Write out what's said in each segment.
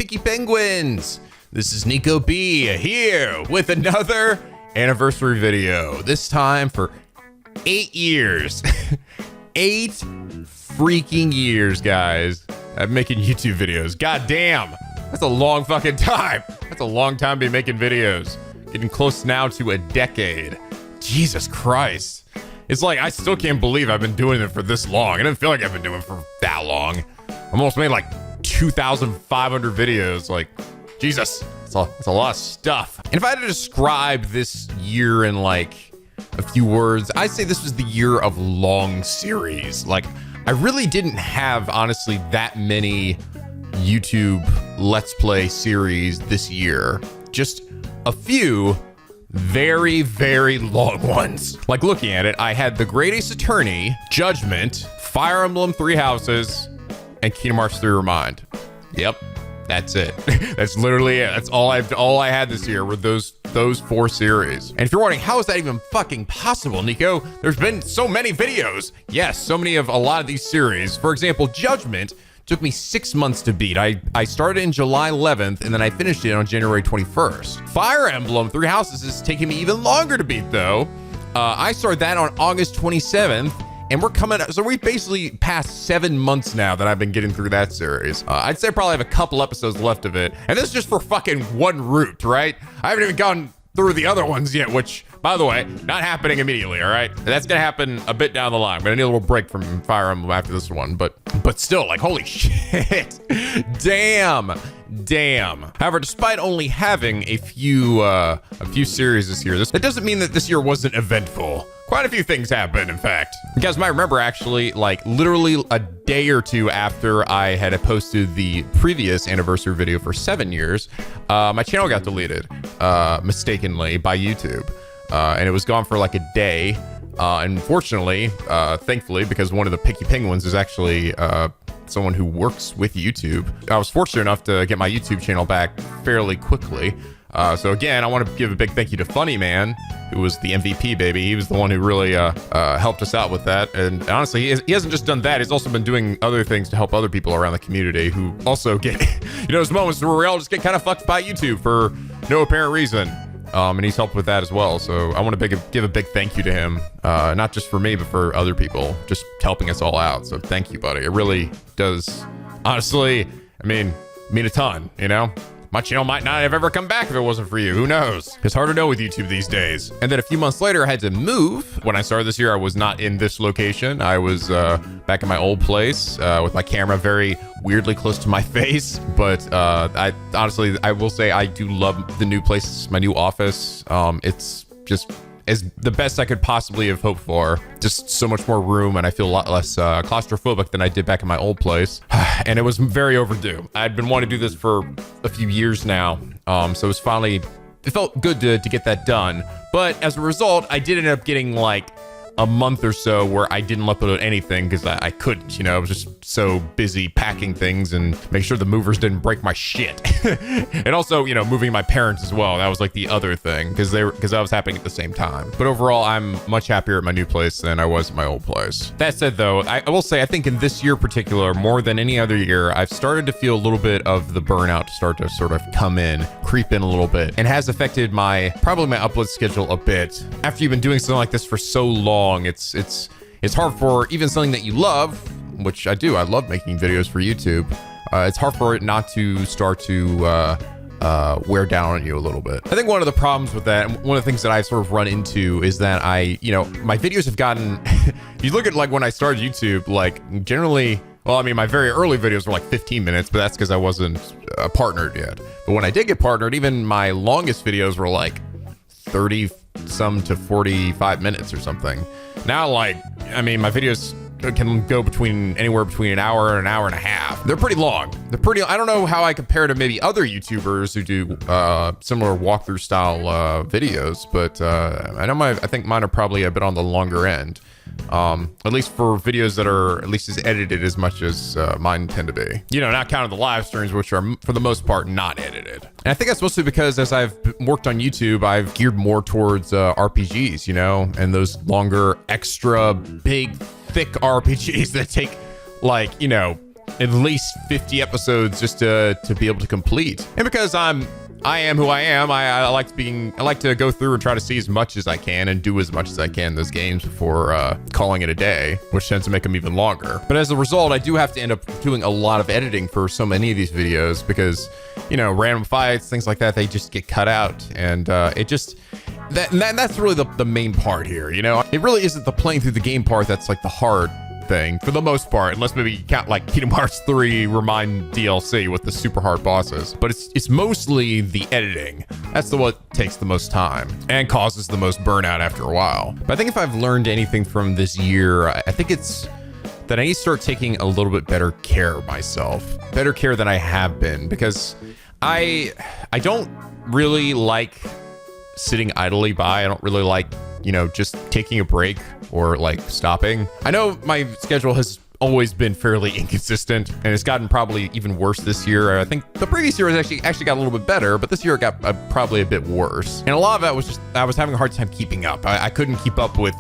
Picky Penguins. This is NicoB here with another anniversary video. This time for 8 years. 8 freaking years, guys. I'm making YouTube videos. God damn. That's a long fucking time. That's a long time to be making videos. Getting close now to a decade. Jesus Christ. It's like, I still can't believe I've been doing it for this long. I didn't feel like I've been doing it for that long. I almost made like 2,500 videos. Like, Jesus, it's a lot of stuff. And if I had to describe this year in like a few words, I'd say this was the year of long series. Like, I really didn't have, honestly, that many YouTube Let's Play series this year. Just a few very, very long ones. Like, looking at it, I had The Great Ace Attorney, Judgment, Fire Emblem Three Houses, and Kingdom Hearts 3 Remind. Yep, that's it. That's literally it. That's all I had this year were those 4 series. And if you're wondering, how is that even fucking possible, Nico? There's been so many videos. Yes, so many of a lot of these series. For example, Judgment took me 6 months to beat. I started in July 11th, and then I finished it on January 21st. Fire Emblem Three Houses is taking me even longer to beat, though. I started that on August 27th, and we've basically passed 7 months now that I've been getting through that series. I'd say I probably have a couple episodes left of it, and this is just for fucking one route, right? I haven't even gone through the other ones yet, which, by the way, not happening immediately, all right? That's gonna happen a bit down the line. I'm gonna need a little break from Fire Emblem after this one, but still, like, holy shit. Damn. However, despite only having a few series this year, that doesn't mean that this year wasn't eventful. Quite a few things happened, in fact. You guys might remember, actually, like literally a day or two after I had posted the previous anniversary video for 7 years, my channel got deleted mistakenly by YouTube. And it was gone for like a day. Unfortunately, thankfully, because one of the Picky Penguins is actually someone who works with YouTube, I was fortunate enough to get my YouTube channel back fairly quickly. So again, I want to give a big thank you to Funny Man, who was the MVP, baby. He was the one who really helped us out with that. And honestly, he hasn't just done that. He's also been doing other things to help other people around the community who also get, those moments where we all just get kind of fucked by YouTube for no apparent reason. And he's helped with that as well. So I want to give a big thank you to him, not just for me, but for other people, just helping us all out. So thank you, buddy. It really does, honestly, mean a ton, My channel might not have ever come back if it wasn't for you. Who knows? It's hard to know with YouTube these days. And then a few months later, I had to move. When I started this year, I was not in this location. I was back in my old place with my camera very weirdly close to my face. But I will say I do love the new place, my new office. It's just as the best I could possibly have hoped for. Just so much more room, and I feel a lot less claustrophobic than I did back in my old place. And it was very overdue. I'd been wanting to do this for a few years now. So it felt good to get that done. But as a result, I did end up getting like a month or so where I didn't upload anything because I couldn't, I was just so busy packing things and make sure the movers didn't break my shit. And also, moving my parents as well. That was like the other thing because that was happening at the same time. But overall, I'm much happier at my new place than I was at my old place. That said, though, I will say, I think in this year in particular, more than any other year, I've started to feel a little bit of the burnout start to sort of creep in a little bit, and has affected probably my upload schedule a bit. After you've been doing something like this for so long, it's hard for even something that you love, which I do. I love making videos for YouTube. It's hard for it not to start to wear down on you a little bit. I think one of the problems with that, and one of the things that I've sort of run into, is that my videos have gotten, if you look at like when I started YouTube, like generally, well, my very early videos were like 15 minutes, but that's because I wasn't partnered yet. But when I did get partnered, even my longest videos were like 30 some to 45 minutes or something. Now, my videos can go anywhere between an hour and an half. They're pretty long. I don't know how I compare to maybe other YouTubers who do similar walkthrough style videos, but I think mine are probably a bit on the longer end. At least for videos that are at least as edited as much as mine tend to be. Not counting the live streams, which are for the most part not edited. And I think that's mostly because as I've worked on YouTube, I've geared more towards RPGs, and those longer, extra big, thick RPGs that take at least 50 episodes just to be able to complete. And because I am who I am, I like to go through and try to see as much as I can and do as much as I can in those games before calling it a day, which tends to make them even longer. But as a result, I do have to end up doing a lot of editing for so many of these videos because, you know, random fights, things like that, they just get cut out. And it just, that's really the main part here, you know? It really isn't the playing through the game part that's like the hard thing for the most part, unless maybe you count like Kingdom Hearts 3 Remind DLC with the super hard bosses. But it's mostly the editing. That's what takes the most time and causes the most burnout after a while. But I think if I've learned anything from this year, I think it's that I need to start taking a little bit better care of myself, better care than I have been, because I don't really like sitting idly by. I don't really like, you know, just taking a break or like stopping. I know my schedule has always been fairly inconsistent and it's gotten probably even worse this year. I think the previous year has actually got a little bit better, but this year it got probably a bit worse. And a lot of that was just, I was having a hard time keeping up. I couldn't keep up with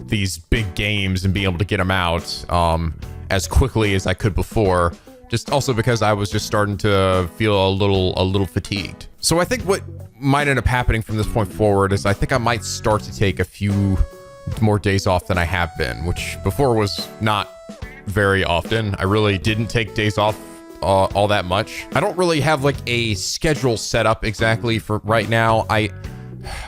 these big games and being able to get them out as quickly as I could before. Just also because I was just starting to feel a little fatigued. So I think what might end up happening from this point forward is I think I might start to take a few more days off than I have been, which before was not very often. I really didn't take days off all that much. I don't really have like a schedule set up exactly for right now. I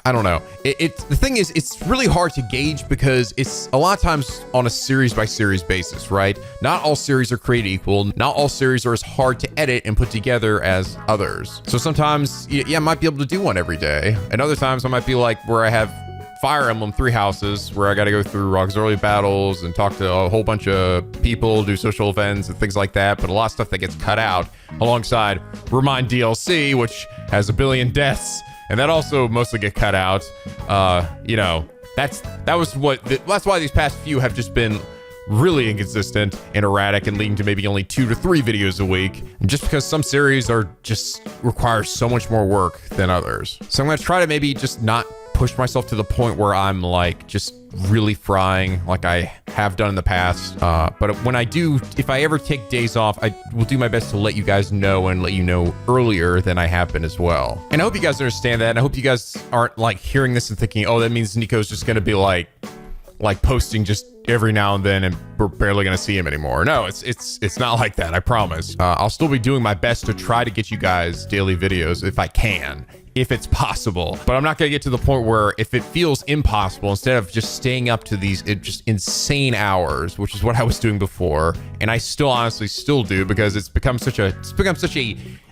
don't know. The thing is, it's really hard to gauge because it's a lot of times on a series by series basis, right? Not all series are created equal. Not all series are as hard to edit and put together as others. So sometimes, yeah, I might be able to do one every day. And other times I might be like where I have Fire Emblem 3 houses where I got to go through auxiliary battles and talk to a whole bunch of people, do social events and things like that. But a lot of stuff that gets cut out alongside Remind DLC, which has 1 billion deaths. And that also mostly get cut out. You know, that's why these past few have just been really inconsistent and erratic and leading to maybe only 2 to 3 videos a week. And just because some series are just require so much more work than others. So I'm going to try to maybe just not push myself to the point where I'm like just really frying like I have done in the past. But when I do, if I ever take days off, I will do my best to let you guys know and let you know earlier than I have been as well. And I hope you guys understand that. And I hope you guys aren't like hearing this and thinking, oh, that means Nico's just going to be like posting just every now and then and we're barely going to see him anymore. No, it's not like that. I promise. I'll still be doing my best to try to get you guys daily videos if I can, if it's possible. But I'm not going to get to the point where if it feels impossible, instead of just staying up to these just insane hours, which is what I was doing before, and I still honestly still do because it's become such an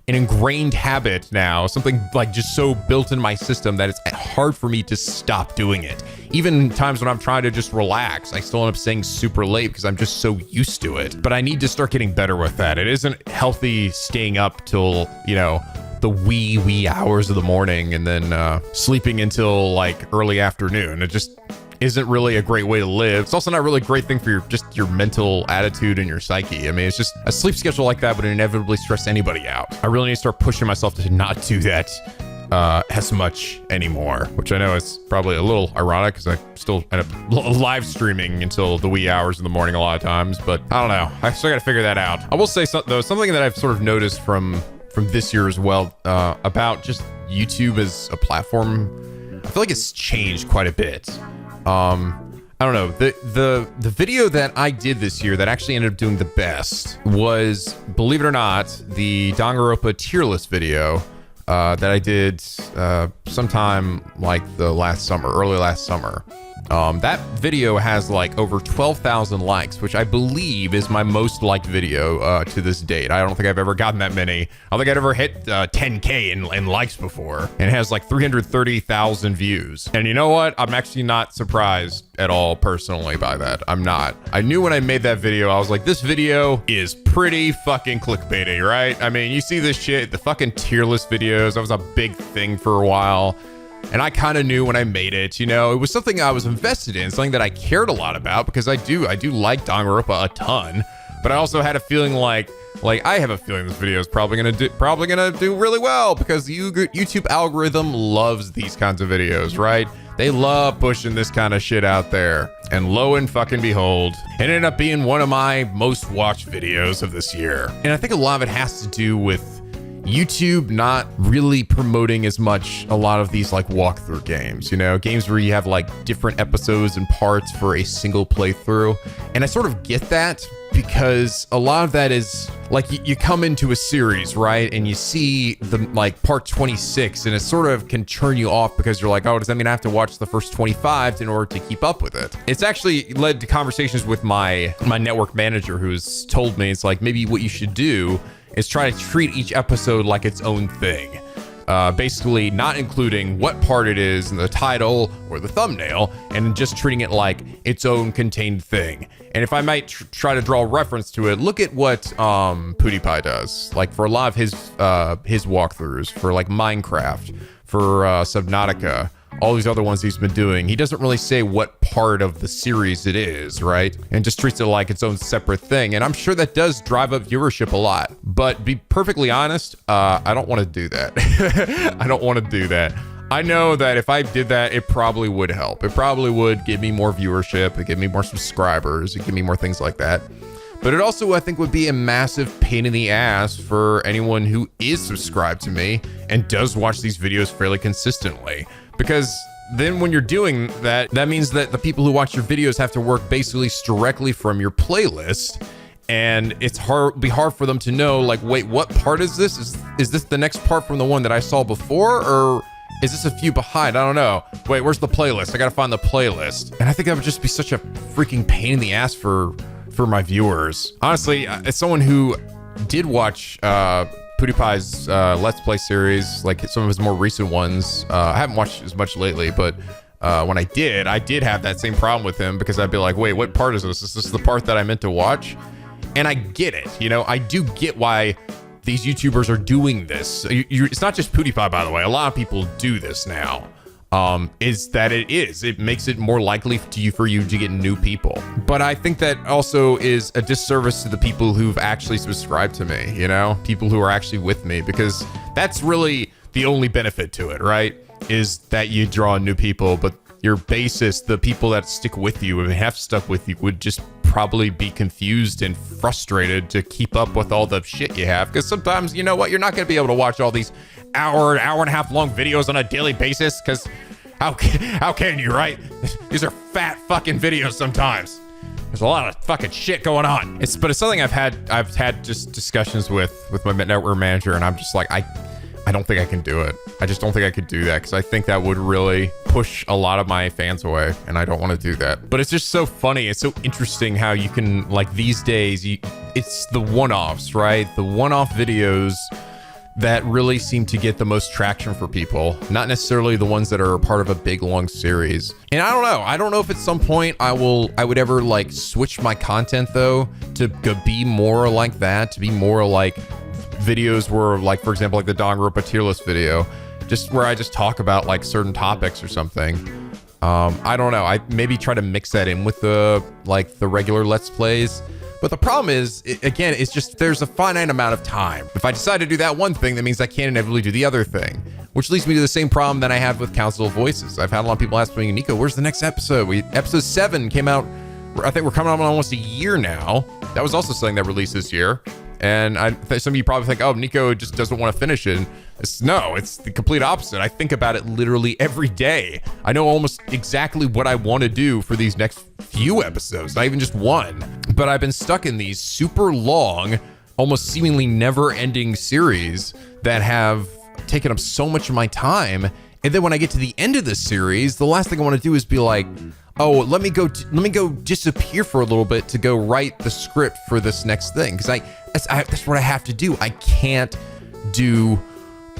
ingrained habit now, something like just so built in my system that it's hard for me to stop doing it. Even times when I'm trying to just relax, I still end up staying super late because I'm just so used to it. But I need to start getting better with that. It isn't healthy staying up till, you know, the wee hours of the morning and then sleeping until like early afternoon. It just isn't really a great way to live. It's also not really a great thing for your mental attitude and your psyche. I mean, it's just a sleep schedule like that would inevitably stress anybody out. I really need to start pushing myself to not do that as much anymore, which I know is probably a little ironic because I still end up live streaming until the wee hours of the morning a lot of times, but I don't know. I still got to figure that out. I will say though, something that I've sort of noticed from this year as well, about just YouTube as a platform. I feel like it's changed quite a bit. I don't know. The video that I did this year that actually ended up doing the best was, believe it or not, the Danganronpa tier list video that I did sometime like early last summer. That video has like over 12,000 likes, which I believe is my most liked video to this date. I don't think I've ever gotten that many. I don't think I'd ever hit 10K in likes before. And it has like 330,000 views. And you know what? I'm actually not surprised at all personally by that. I'm not. I knew when I made that video, I was like, this video is pretty fucking clickbaity, right? I mean, you see this shit, the fucking tier list videos. That was a big thing for a while. And I kind of knew when I made it, you know, it was something I was invested in, something that I cared a lot about because I do like Danganronpa a ton, but I also had a feeling like I have a feeling this video is probably gonna do really well because the YouTube algorithm loves these kinds of videos, right? They love pushing this kind of shit out there. And lo and fucking behold, it ended up being one of my most watched videos of this year. And I think a lot of it has to do with YouTube not really promoting as much a lot of these like walkthrough games, you know, games where you have like different episodes and parts for a single playthrough. And I sort of get that because a lot of that is like you come into a series, right? And you see the like part 26 and it sort of can turn you off because you're like, oh, does that mean I have to watch the first 25 in order to keep up with it? It's actually led to conversations with my network manager who's told me it's like maybe what you should do is try to treat each episode like its own thing. Basically not including what part it is in the title or the thumbnail and just treating it like its own contained thing. And if I might try to draw a reference to it, look at what PewDiePie does. Like for a lot of his walkthroughs, for like Minecraft, for Subnautica, all these other ones he's been doing, he doesn't really say what part of the series it is, right? And just treats it like its own separate thing. And I'm sure that does drive up viewership a lot. But be perfectly honest, I don't want to do that. I don't want to do that. I know that if I did that, it probably would help. It probably would give me more viewership, it'd give me more subscribers, it'd give me more things like that. But it also, I think, would be a massive pain in the ass for anyone who is subscribed to me and does watch these videos fairly consistently. Because then when you're doing that, that means that the people who watch your videos have to work basically directly from your playlist. And it's be hard for them to know, like, wait, what part is this? Is this the next part from the one that I saw before? Or is this a few behind? I don't know. Wait, where's the playlist? I gotta find the playlist. And I think that would just be such a freaking pain in the ass for my viewers. Honestly, as someone who did watch PewDiePie's Let's Play series, like some of his more recent ones, I haven't watched as much lately, but when I did have that same problem with him because I'd be like, wait, what part is this? Is this the part that I meant to watch? And I get it, you know, I do get why these YouTubers are doing this. It's not just PewDiePie, by the way. A lot of people do this now. It makes it more likely for you to get new people. But I think that also is a disservice to the people who've actually subscribed to me, you know, people who are actually with me, because that's really the only benefit to it, right? Is that you draw new people, but your basis, the people that stick with you and have stuck with you, would just probably be confused and frustrated to keep up with all the shit you have. Because sometimes, you know what, you're not going to be able to watch all these hour and a half long videos on a daily basis, because how can you, right? These are fat fucking videos sometimes. There's a lot of fucking shit going on. But it's something I've had just discussions with my network manager, and I'm just like, I don't think I can do it. I just don't think I could do that, because I think that would really push a lot of my fans away, and I don't want to do that. But it's just so funny. It's so interesting how you can, like, these days, it's the one-offs, right? The one-off videos that really seem to get the most traction for people, not necessarily the ones that are part of a big long series. And I don't know if at some point I would ever like switch my content though to be more like that, to be more like videos where, like, for example, like the Danganronpa tier list video, just where I just talk about like certain topics or something. I don't know. I maybe try to mix that in with the regular Let's Plays. But the problem is, again, it's just there's a finite amount of time. If I decide to do that one thing, that means I can't inevitably do the other thing, which leads me to the same problem that I had with Council of Voices. I've had a lot of people ask me, Nico, where's the next episode? Episode 7 came out, I think we're coming up on almost a year now. That was also something that released this year. And some of you probably think, oh, Nico just doesn't want to finish it. No, it's the complete opposite. I think about it literally every day. I know almost exactly what I want to do for these next few episodes, not even just one. But I've been stuck in these super long, almost seemingly never-ending series that have taken up so much of my time. And then when I get to the end of the series, the last thing I want to do is be like, oh, let me go disappear for a little bit to go write the script for this next thing. Because that's what I have to do. I can't do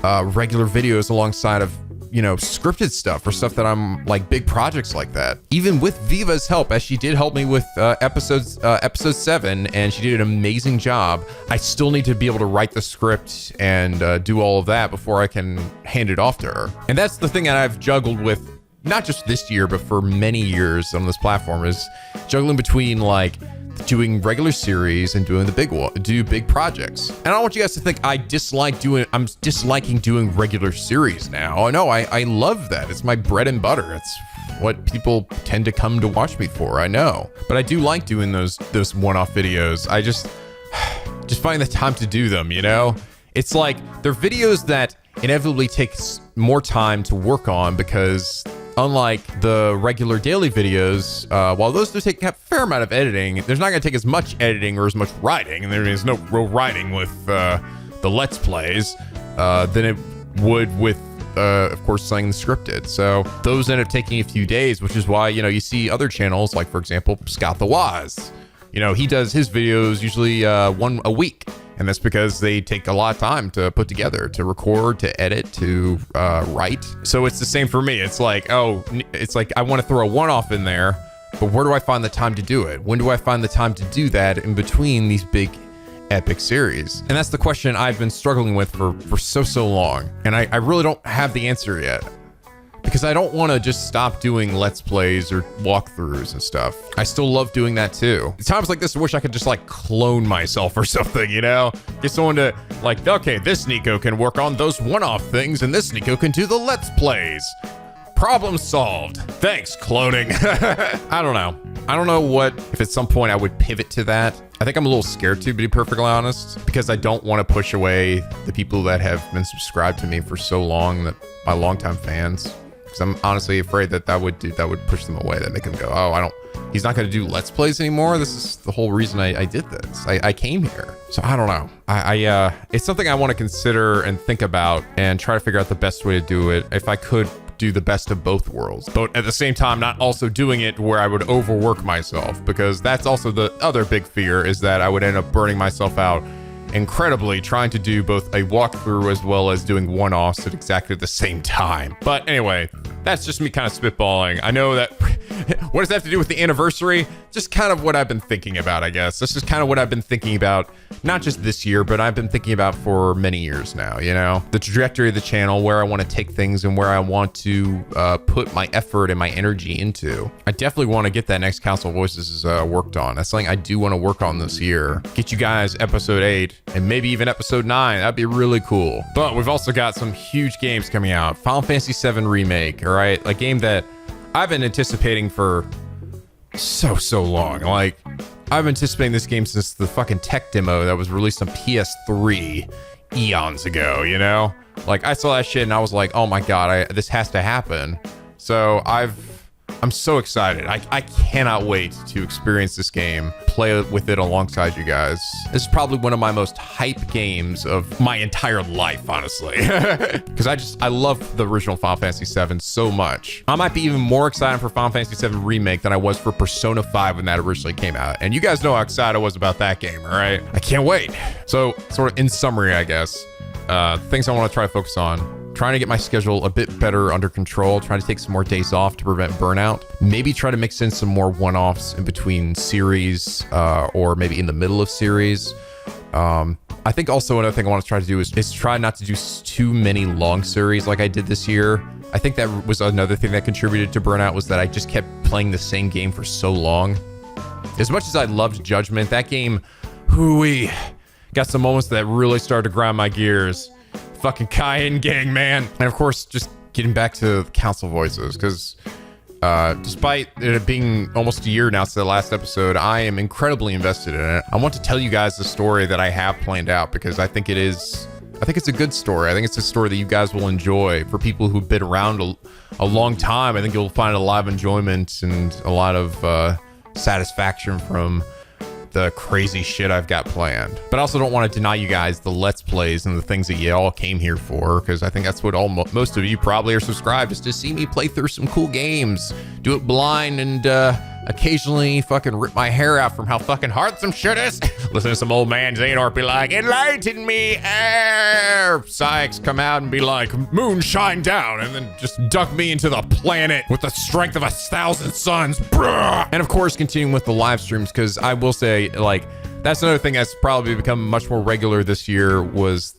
regular videos alongside of, you know, scripted stuff or stuff that I'm like big projects like that. Even with Viva's help, as she did help me with episode 7, and she did an amazing job, I still need to be able to write the script and do all of that before I can hand it off to her. And that's the thing that I've juggled with, not just this year, but for many years on this platform, is juggling between like doing regular series and doing big projects. And I don't want you guys to think I'm disliking doing regular series now. No, I love that. It's my bread and butter. It's what people tend to come to watch me for, I know. But I do like doing those one-off videos. I just find the time to do them, you know? It's like they're videos that inevitably take more time to work on because unlike the regular daily videos, while those do take a fair amount of editing, there's not going to take as much editing or as much writing, and there is no real writing with the Let's Plays than it would with, of course, something scripted. So those end up taking a few days, which is why, you know, you see other channels like, for example, Scott the Waz. You know, he does his videos usually one a week. And that's because they take a lot of time to put together, to record, to edit, to write. So it's the same for me. It's like, oh, it's like I want to throw a one-off in there, but where do I find the time to do it? When do I find the time to do that in between these big epic series? And that's the question I've been struggling with for so long. And I really don't have the answer yet. Because I don't want to just stop doing Let's Plays or walkthroughs and stuff. I still love doing that too. At times like this, I wish I could just like clone myself or something, you know? Get someone to like, okay, this Nico can work on those one-off things and this Nico can do the Let's Plays. Problem solved. Thanks, cloning. I don't know. I don't know what, if at some point I would pivot to that. I think I'm a little scared to be perfectly honest, because I don't want to push away the people that have been subscribed to me for so long, that my longtime fans. I'm honestly afraid that would push them away, that make them go, oh, he's not going to do Let's Plays anymore. This is the whole reason I did this. I came here. So I don't know. It's something I want to consider and think about and try to figure out the best way to do it. If I could do the best of both worlds, but at the same time, not also doing it where I would overwork myself, because that's also the other big fear, is that I would end up burning myself out incredibly trying to do both a walkthrough as well as doing one-offs at exactly the same time. But anyway, that's just me kind of spitballing. I know that what does that have to do with the anniversary? Just kind of what I've been thinking about, I guess. That's just kind of what I've been thinking about, not just this year, but I've been thinking about for many years now, you know? The trajectory of the channel, where I want to take things and where I want to put my effort and my energy into. I definitely want to get that next Council of Voices worked on. That's something I do want to work on this year. Get you guys episode 8 and maybe even episode 9. That'd be really cool. But we've also got some huge games coming out. Final Fantasy VII Remake, all right? A game that I've been anticipating for so long. Like, I've been anticipating this game since the fucking tech demo that was released on PS3 eons ago, you know? Like, I saw that shit and I was like, oh my god, this has to happen. So I'm so excited. I cannot wait to experience this game, play with it alongside you guys. This is probably one of my most hype games of my entire life, honestly. Because I love the original Final Fantasy VII so much. I might be even more excited for Final Fantasy VII Remake than I was for Persona 5 when that originally came out. And you guys know how excited I was about that game, all right? I can't wait. So, sort of in summary, I guess, things I want to try to focus on. Trying to get my schedule a bit better under control, trying to take some more days off to prevent burnout. Maybe try to mix in some more one-offs in between series, or maybe in the middle of series. I think also another thing I want to try to do is try not to do too many long series like I did this year. I think that was another thing that contributed to burnout, was that I just kept playing the same game for so long. As much as I loved Judgment, that game, hooey, got some moments that really started to grind my gears. Fucking Cayenne gang, man. And of course, just getting back to Council Voices, because despite it being almost a year now since the last episode, I am incredibly invested in it. I want to tell you guys the story that I have planned out, because I think it's a good story. I think it's a story that you guys will enjoy. For people who've been around a long time, I think you'll find a lot of enjoyment and a lot of satisfaction from the crazy shit I've got planned. But I also don't want to deny you guys the Let's Plays and the things that you all came here for, because I think that's what most of you probably are subscribed, is to see me play through some cool games, do it blind, and occasionally fucking rip my hair out from how fucking hard some shit is. Listen to some old man Xehanort be like, enlighten me, air. Sykes come out and be like, moonshine down, and then just duck me into the planet with the strength of 1,000 suns. Bruh. And of course, continuing with the live streams, because I will say, like, that's another thing that's probably become much more regular this year, was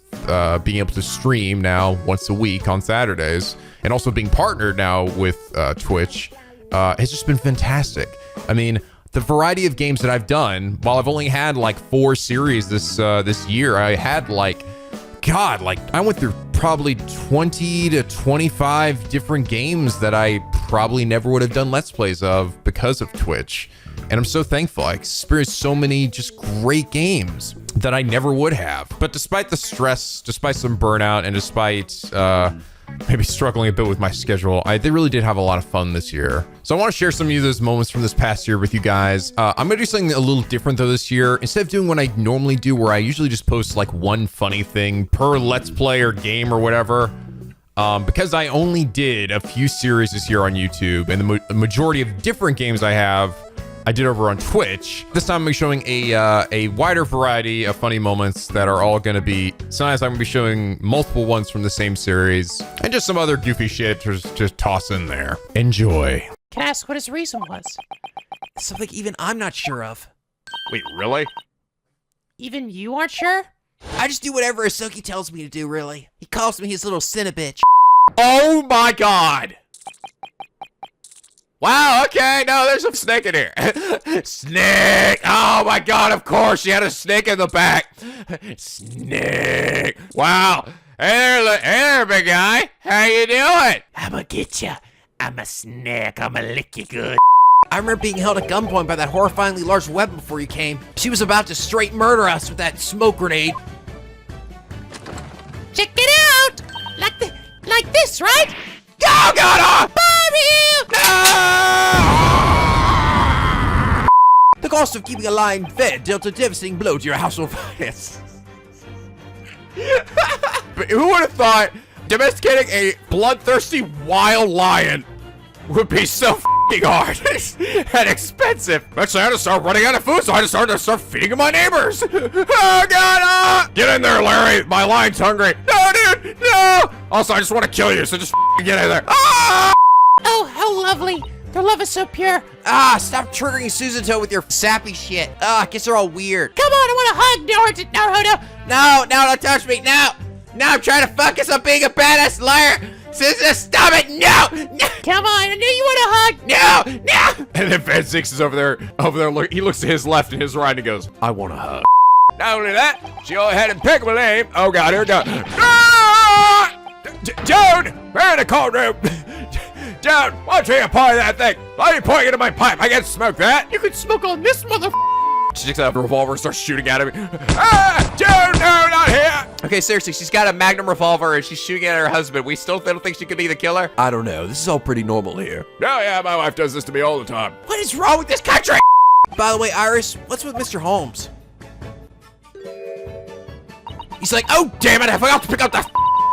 being able to stream now once a week on Saturdays, and also being partnered now with Twitch. It's just been fantastic. I mean, the variety of games that I've done, while I've only had like 4 series this year, I had I went through probably 20 to 25 different games that I probably never would have done Let's Plays of because of Twitch. And I'm so thankful. I experienced so many just great games that I never would have. But despite the stress, despite some burnout, and despite maybe struggling a bit with my schedule, they really did have a lot of fun this year. So I want to share some of those moments from this past year with you guys. I'm gonna do something a little different though this year. Instead of doing what I normally do, where I usually just post like one funny thing per Let's Play or game or whatever, because I only did a few series this year on YouTube, and the majority of different games I did over on Twitch. This time I'm gonna be showing a wider variety of funny moments that are all gonna be, sometimes I'm gonna be showing multiple ones from the same series, and just some other goofy shit just toss in there. Enjoy. Can I ask what his reason was? Something even I'm not sure of. Wait, really? Even you aren't sure? I just do whatever Asoki tells me to do, really. He calls me his little cinnabitch. Oh my god! Wow, okay, no, there's some snake in here. Snake! Oh my god, of course, she had a snake in the back. Snake! Wow. Hey there, big guy. How you doing? I'ma get ya. I'm a snake. I'ma lick you good. I remember being held at gunpoint by that horrifyingly large weapon before you came. She was about to straight murder us with that smoke grenade. Check it out! Like this, right? Go, God! The cost of keeping a lion fed dealt a devastating blow to your household finance. But who would have thought domesticating a bloodthirsty wild lion would be so f***ing hard and expensive? Actually, I had to start running out of food, so I just started to start feeding my neighbors. Oh, God! Get in there, Larry. My lion's hungry. No, dude, no! Also, I just want to kill you, so just get in there. Ah! Oh, how lovely. Their love is so pure. Stop triggering Susanto with your sappy shit. I guess they're all weird. Come on, I want a hug, Naruto. No, don't touch me. No, I'm trying to focus on being a badass liar. Susan, stop it. No. Come on, I knew you want a hug. No. And then Fan 6 is over there, he looks to his left and his right and he goes, I want a hug. Not only that, she go ahead and pick my name. Oh God, here we go. Dude, we're in a cold room. Dude, why don't you apply that thing? Why are you pointing into my pipe? I can't smoke that. You could smoke on this mother. She takes out a revolver and starts shooting at him. Dude, no, not here. Okay, seriously, she's got a Magnum revolver and she's shooting at her husband. We still don't think she could be the killer? I don't know. This is all pretty normal here. No, yeah, my wife does this to me all the time. What is wrong with this country? By the way, Iris, what's with Mr. Holmes? He's like, oh, damn it, I forgot to pick up the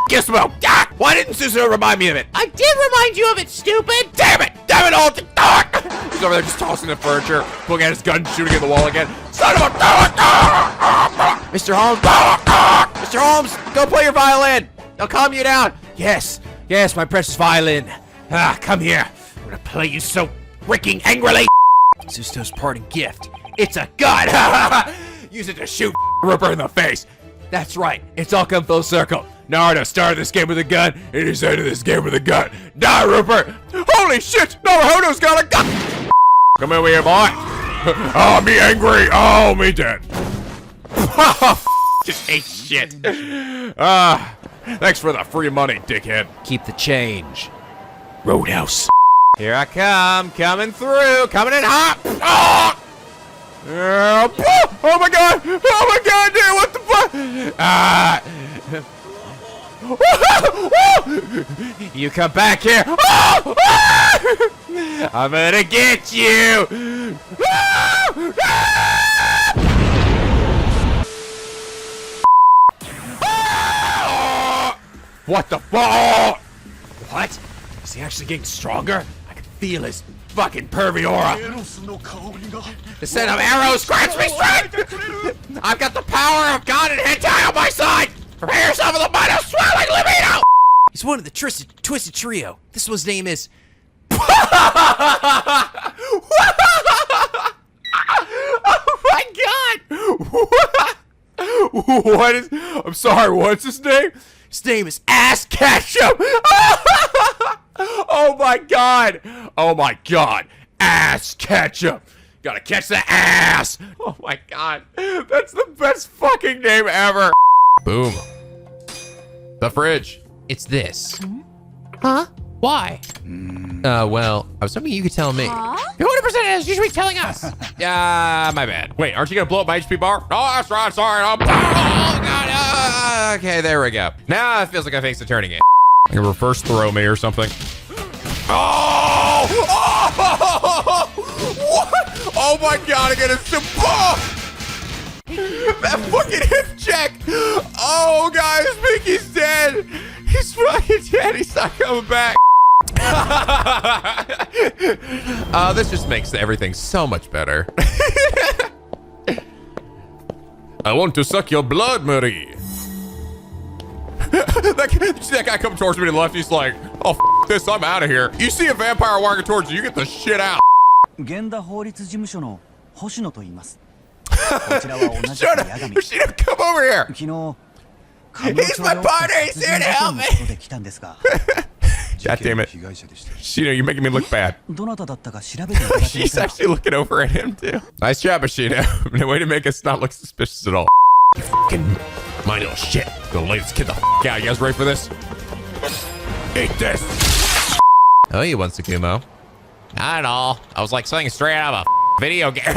gizmo. Why didn't Susan remind me of it? I did remind you of it, stupid. Damn it, all the dark. He's over there just tossing the furniture, pulling out his gun, shooting at the wall again. Son of a Mr. Holmes, Mr. Holmes, go play your violin. I'll calm you down. Yes, my precious violin. Come here. I'm gonna play you so freaking angrily. Susto's parting gift. It's a gun. Use it to shoot Ripper in the face. That's right. It's all come full circle. Naruto started this game with a gun, and he's ended this game with a gun. Die, Rupert! Holy shit! Naruto's got a gun! Come over here, boy. Oh, me angry. Oh, me dead. Just ate shit. Thanks for the free money, dickhead. Keep the change. Roadhouse. Here I come, coming through, coming in hot. Oh! Oh my god! Oh my god, dude, what the fuck? You come back here. I'm gonna get you. What the fuck? What? Is he actually getting stronger? I can feel his fucking pervy aura. The scent of arrows grants me strength! I've got the power of God and hentai on my side! Prepare yourself for the might of swelling libido! He's one of the Twisted Trio. This one's name is... Oh my god! What is... I'm sorry, what's his name? His name is Ass Ketchup! Oh my god! Oh my god! Ass Ketchup! Gotta catch the ass! Oh my god! That's the best fucking name ever! Boom. The fridge. It's this. Huh? Why? Well, I was hoping you could tell me. 100% is. You should be telling us. My bad. Wait, aren't you gonna blow up my HP bar? Oh, that's right. Sorry. Oh, God. Okay, there we go. Now it feels like I faced a turning game. You reverse throw me or something. Oh! Oh! What? Oh my God! I get a oh! That fucking hip check. Oh, guys, Mickey's dead. He's fucking dead. He's not coming back. This just makes everything so much better. I want to suck your blood, Marie. that guy come towards me to the left. He's like, oh, f this, I'm out of here. You see a vampire walking towards you, you get the shit out. 源田法律事務所の星野と言います。 Shut up! Yoshino, come over here! 昨日、 He's my partner! He's here to help me! God damn it. Shino, you're making me look bad. どなただったか調べていただけません She's か actually looking over at him, too. Nice job, Shino. No way to make us not look suspicious at all. You fucking mind little shit. Gonna lay this kid the out. You guys ready for this? Eat this! Oh, you want Tsukumo? Not at all. I was like something straight out of a video game.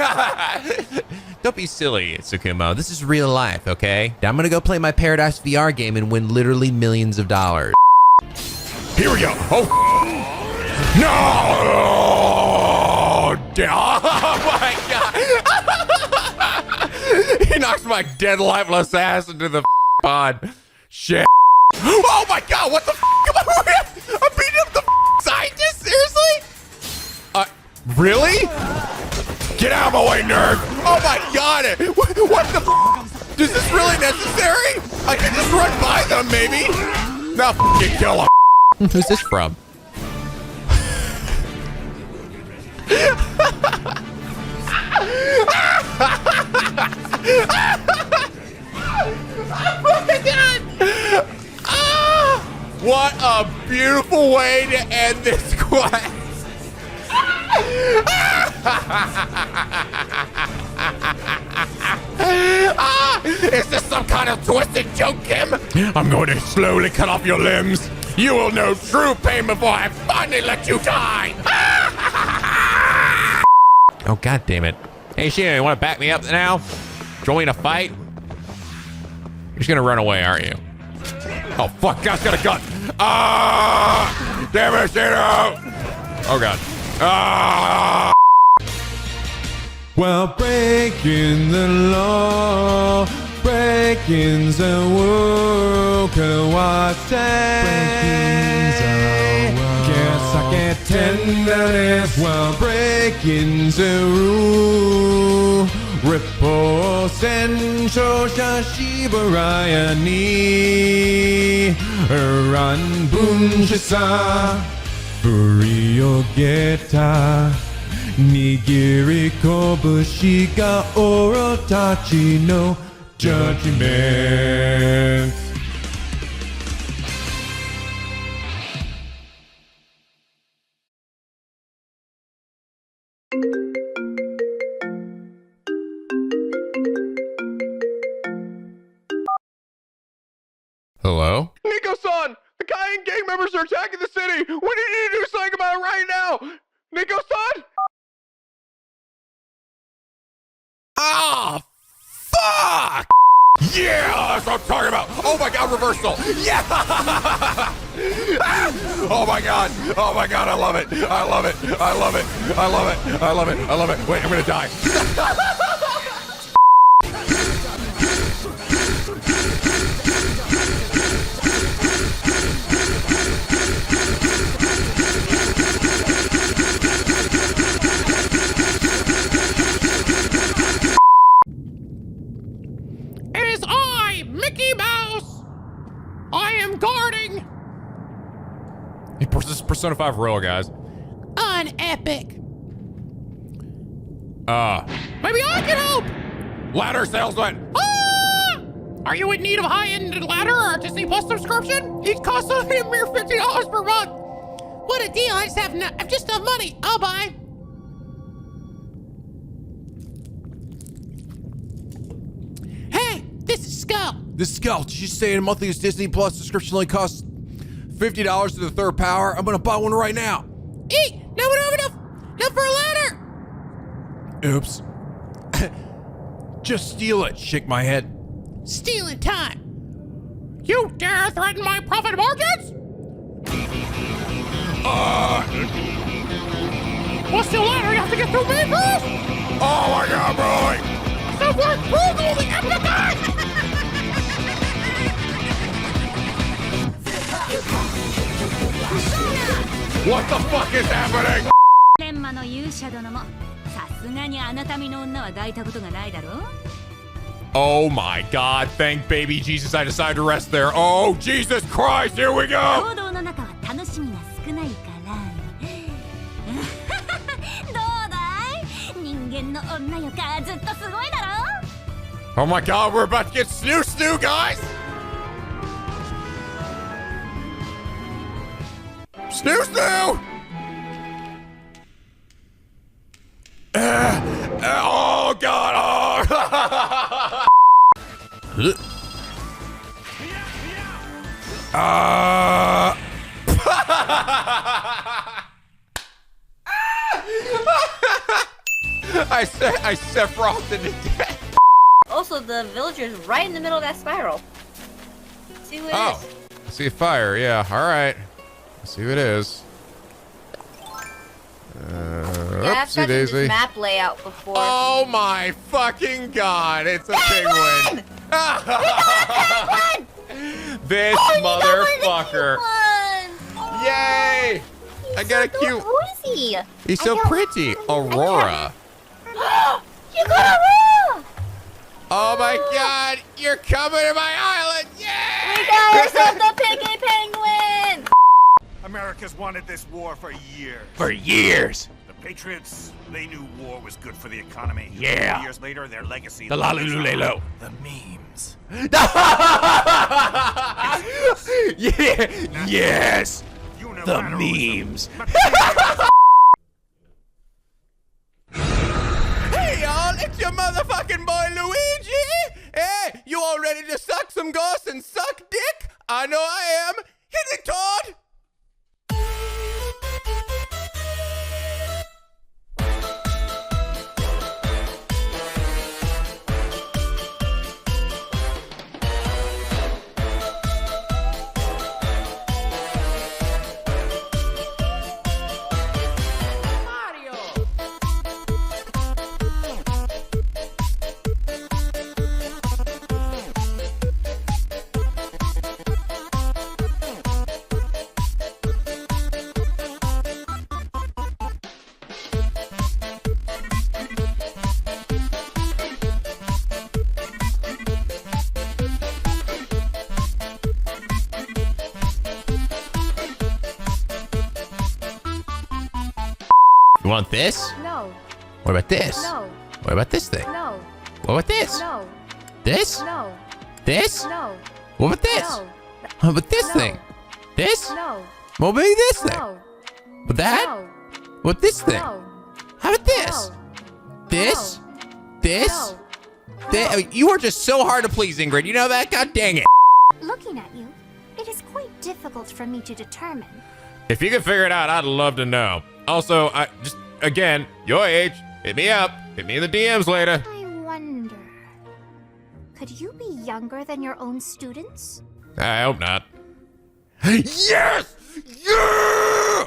Don't be silly, Tsukumo. This is real life, okay? Now I'm gonna go play my Paradise VR game and win literally millions of dollars. Here we go. Oh, no! Oh my God! He knocks my dead, lifeless ass into the pond. Shit. Oh my God! What the? I'm beating up the scientist. Seriously? Really? Get out of my way, nerd! Oh my God! What the? Is this really necessary? I can just run by them, maybe. Now, you kill him. Who's this from? What a beautiful way to end this quest. Is this some kind of twisted joke, Kim? I'm going to slowly cut off your limbs. You will know true pain before I finally let you die. Oh, God damn it. Hey, Shino, you want to back me up now? Join me in a fight? You're just gonna run away, aren't you? Oh, fuck, guy's got a gun. Ah! Damn it, Shino! Oh, God. Ah! While breaking the law, breaking the world, guess I get tenderness while breaking the rule. Ripple central Shashibaraya ni Ran Bunshisa Furio Geta Nigiri Kobushi ga Orotachi no judgment. Hello? Nico-san! The Cayenne gang members are attacking the city! We need you to do something about it right now! Nico-san? Ah! Fuck! Yeah! That's what I'm talking about! Oh my God, reversal! Yeah! Oh my God! Oh my God, I love it! I love it! I love it! I love it! I love it! I love it! Wait, I'm gonna die! It is I, Mickey Mouse. I am guarding This is Persona 5 real, guys. an epic. Maybe I can help! Ladder salesman! Ah! Are you in need of high-end ladder or Disney Plus subscription? Each costs a mere $50 per month. What a deal! I just have enough money. I'll buy. Hey, this is Skull. This Skull, did you say a monthly Disney Plus subscription only costs $50 to the third power. I'm gonna buy one right now. Eat! No, we don't have enough! Enough for a ladder! Oops. Just steal it. Shake my head. Stealing time! You dare threaten my profit margins? What's the ladder? You have to get through me first! Oh my God, boy! Stop work! Google the applicant! What the fuck is happening? 連魔の勇者殿もさすがにあなた身の女は抱いたことがないだろう Oh my God, thank baby Jesus I decided to rest there. Oh, Jesus Christ, here we go! 行動の中は楽しみが少ないからどうだい人間の女よかずっとすごいだろ Oh my God, we're about to get snoo, guys! Snoo! Oh God! Oh. I Sephiroth into death. Also, the villager's right in the middle of that spiral. See who it is. I see a fire. Yeah. All right. Let's see who it is. Yeah, I've got this map layout before. Oh my fucking God! It's a penguin. This motherfucker. Yay! I got a cute. Who is he? He's so pretty. Aurora. You got Aurora! Oh my God! You're coming to my island! Yay! We got ourselves the piggy penguin! America's wanted this war for years. For years. The Patriots, they knew war was good for the economy. Yeah. 20 years later, their legacy. The Lalululelo. The memes. Yeah. Yes. The Unilateralism. memes. Hey y'all, it's your motherfucking boy Luigi! Hey, you all ready to suck some ghosts and suck dick? I know I am. Hit it, Todd! You want this? No. What about this? No. What about this thing? No. What about this? No. This? No. This? No. What about this? No. What about this No. thing? This? No. What about this thing? No. What that? No. What this thing? No. How about this? No. This? This? No. I mean, you are just so hard to please, Ingrid. You know that? God dang it. Looking at you, it is quite difficult for me to determine. If you can figure it out, I'd love to know. Also, I just again, your age. Hit me up. Hit me in the DMs later. I wonder, could you be younger than your own students? I hope not. Yes! Yeah!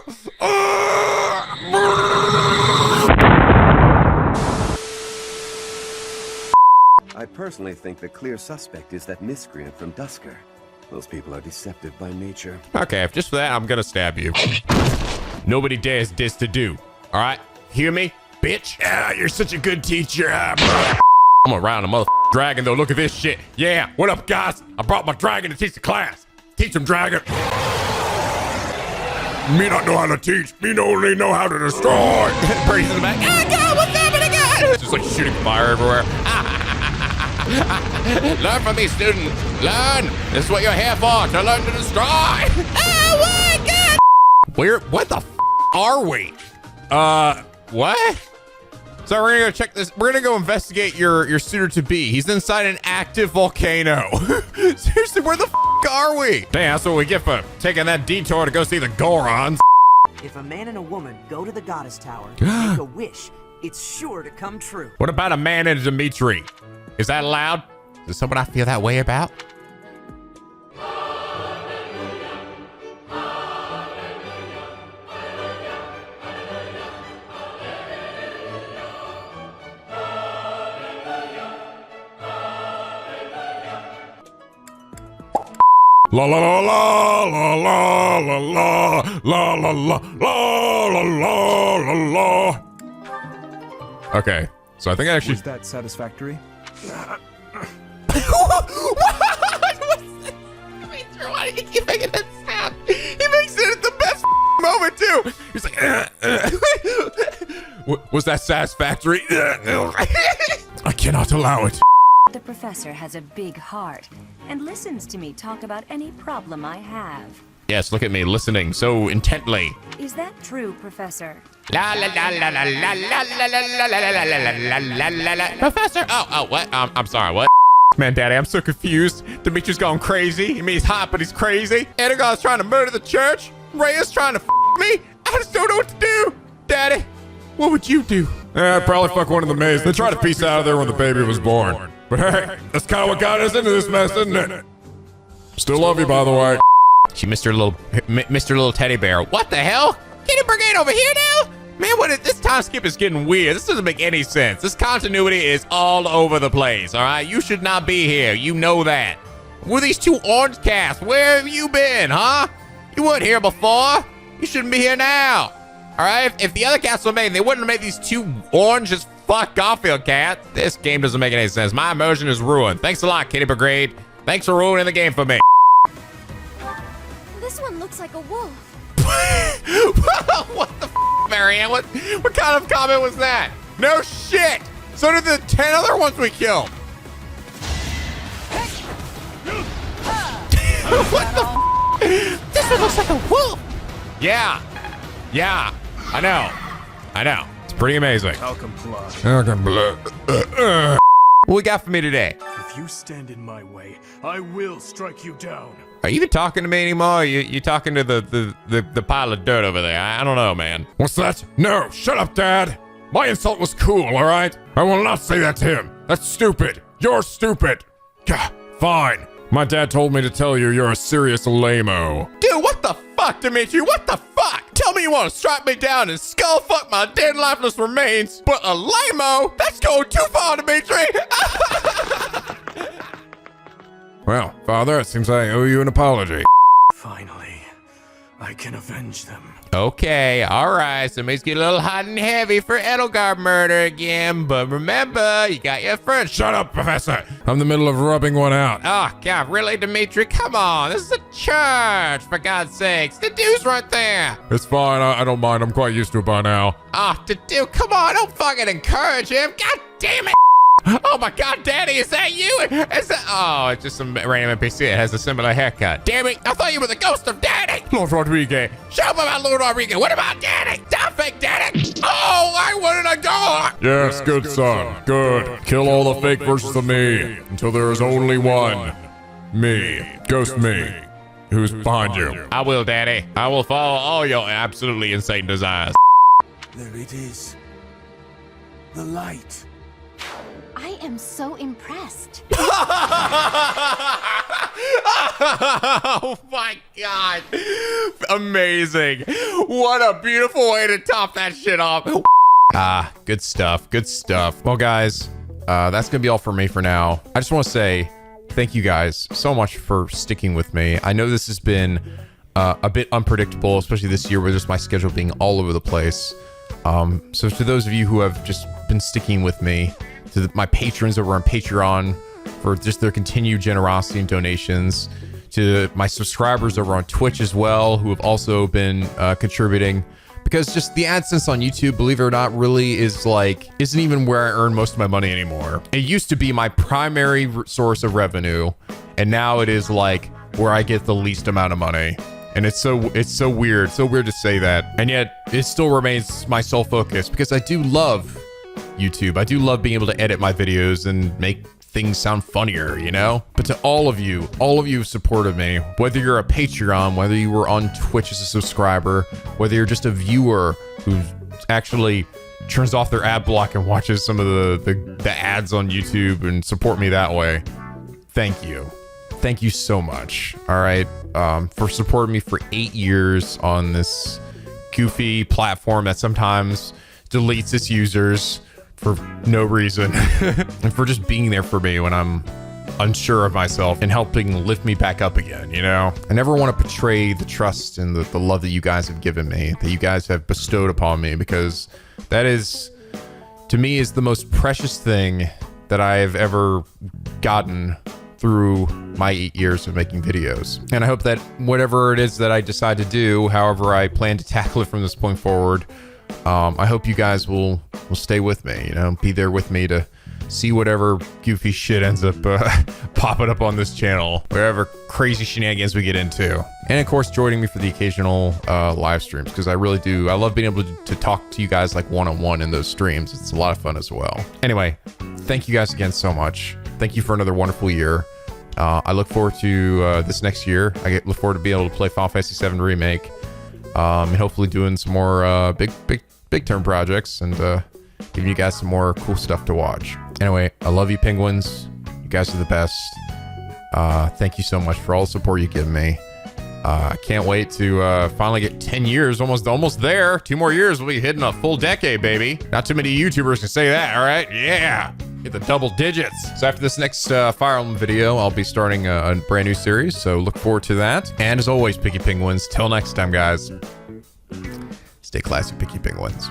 I personally think the clear suspect is that miscreant from Dusker. Those people are deceptive by nature. Okay, if just for that, I'm gonna stab you. Nobody dares this to do. All right, hear me, bitch? Yeah, you're such a good teacher. I'm around a mother dragon though. Look at this shit. Yeah, what up, guys? I brought my dragon to teach the class. Teach him, dragon. Me not know how to teach. Me only know how to destroy. Breeze in the back. Oh God, what's happening again? It's just like shooting fire everywhere. Learn from me, student. Learn. This is what you're here for, to learn to destroy. Oh my God. What the are we? What? So we're gonna go check this. We're gonna go investigate your suitor to be. He's inside an active volcano. Seriously, where the are we? Damn, that's what we get for taking that detour to go see the Gorons. If a man and a woman go to the goddess tower and make a wish, it's sure to come true. What about a man and a Dimitri? Is that allowed? Is there someone I feel that way about? La la la la la la la la la la la la la la la. Okay, so I think I actually. Was that satisfactory? Why do you keep making that sound? He makes it at the best moment too. He's like, Was that satisfactory? I cannot allow it. The professor has a big heart and listens to me talk about any problem I have. yes, look at me listening so intently. Is that true, Professor? La la la la la la la la la la la la la la la. Professor. Oh, what? I'm sorry. What? Man, Daddy, I'm so confused. Dimitri's going crazy. I mean, he's hot, but he's crazy. Edgar's trying to murder the church. Rhea's trying to me. I just don't know what to do. Daddy, what would you do? I'd probably fuck one of the maids. They tried to piece out of there when the baby was born. But hey, that's kind of what got us into this mess, isn't it? Still love you, by the way. She missed her little teddy bear. What the hell? Kitty Brigade over here now? Man, this time skip is getting weird. This doesn't make any sense. This continuity is all over the place, all right? You should not be here. You know that. Who are these two orange cats? Where have you been, huh? You weren't here before. You shouldn't be here now. All right? If the other cats were made, they wouldn't have made these two orange as fuck Garfield cats. This game doesn't make any sense. My immersion is ruined. Thanks a lot, Kitty Brigade. Thanks for ruining the game for me. This one looks like a wolf. What the f, Marianne? What kind of comment was that? No shit. So did the 10 other ones we killed. What the f? This one looks like a wolf. Yeah. I know. It's pretty amazing. I'll comply. What we got for me today? If you stand in my way, I will strike you down. Are you even talking to me anymore? You talking to the pile of dirt over there? I don't know, man. What's that? No, shut up, Dad. My insult was cool, all right? I will not say that to him. That's stupid. You're stupid. Gah, fine. My dad told me to tell you you're a serious lame-o. Dude, what the fuck, Dimitri? What the fuck? Tell me you want to strike me down and skull fuck my dead lifeless remains, but a lame-o? That's going too far, Dimitri. Well, Father, it seems I owe you an apology. Finally, I can avenge them. Okay, all right. So it's getting a little hot and heavy for Edelgard murder again, but remember, you got your friend. Shut up, Professor. I'm in the middle of rubbing one out. Oh, God, really, Dimitri? Come on. This is a church, for God's sakes. The dude's right there. It's fine. I don't mind. I'm quite used to it by now. Oh, the dude, come on. Don't fucking encourage him. God damn it. Oh my God, Daddy, is that you? Is that? Oh, it's just some random NPC. It has a similar haircut. Damn it, I thought you were the ghost of Daddy. Lord Rodriguez. Shut up about Lord Rodriguez. What about Daddy? Stop fake Daddy. Oh, where did I go? Yes, good son. Good. Kill all the fake versions of me until there is only one. Me. Ghost me. Who's behind you? I will, Daddy. I will follow all your absolutely insane desires. There it is. The light. I am so impressed. Oh my God. Amazing. What a beautiful way to top that shit off. Good stuff. Good stuff. Well, guys, that's going to be all for me for now. I just want to say thank you guys so much for sticking with me. I know this has been a bit unpredictable, especially this year with just my schedule being all over the place. So to those of you who have just been sticking with me, to my patrons over on Patreon for just their continued generosity and donations, to my subscribers over on Twitch as well, who have also been contributing, because just the AdSense on YouTube, believe it or not, really isn't even where I earn most of my money anymore. It used to be my primary source of revenue, and now it is like where I get the least amount of money. And it's so weird to say that, and yet it still remains my sole focus, because I do love YouTube. I do love being able to edit my videos and make things sound funnier, you know? But to all of you who supported me, whether you're a Patreon, whether you were on Twitch as a subscriber, whether you're just a viewer who actually turns off their ad block and watches some of the ads on YouTube and support me that way, thank you. Thank you so much, all right? For supporting me for 8 years on this goofy platform that sometimes deletes its users for no reason, and for just being there for me when I'm unsure of myself and helping lift me back up again, you know? I never want to betray the trust and the love that you guys have given me, that you guys have bestowed upon me, because that is, to me, is the most precious thing that I have ever gotten through my 8 years of making videos. And I hope that whatever it is that I decide to do, however I plan to tackle it from this point forward, I hope you guys will stay with me, you know, be there with me to see whatever goofy shit ends up popping up on this channel, whatever crazy shenanigans we get into. And of course, joining me for the occasional live streams, because I really do. I love being able to talk to you guys like one-on-one in those streams. It's a lot of fun as well. Anyway, thank you guys again so much. Thank you for another wonderful year. I look forward to this next year. I look forward to being able to play Final Fantasy VII Remake, and hopefully doing some more big term projects and giving you guys some more cool stuff to watch. Anyway, I love you, penguins. You guys are the best. Thank you so much for all the support you give me. I can't wait to finally get 10 years, almost there. 2 more years, we'll be hitting a full decade, baby. Not too many YouTubers can say that, all right? Yeah, hit the double digits. So after this next Fire Emblem video, I'll be starting a brand new series, so look forward to that. And as always, Picky Penguins, till next time, guys, stay classy, Picky Penguins.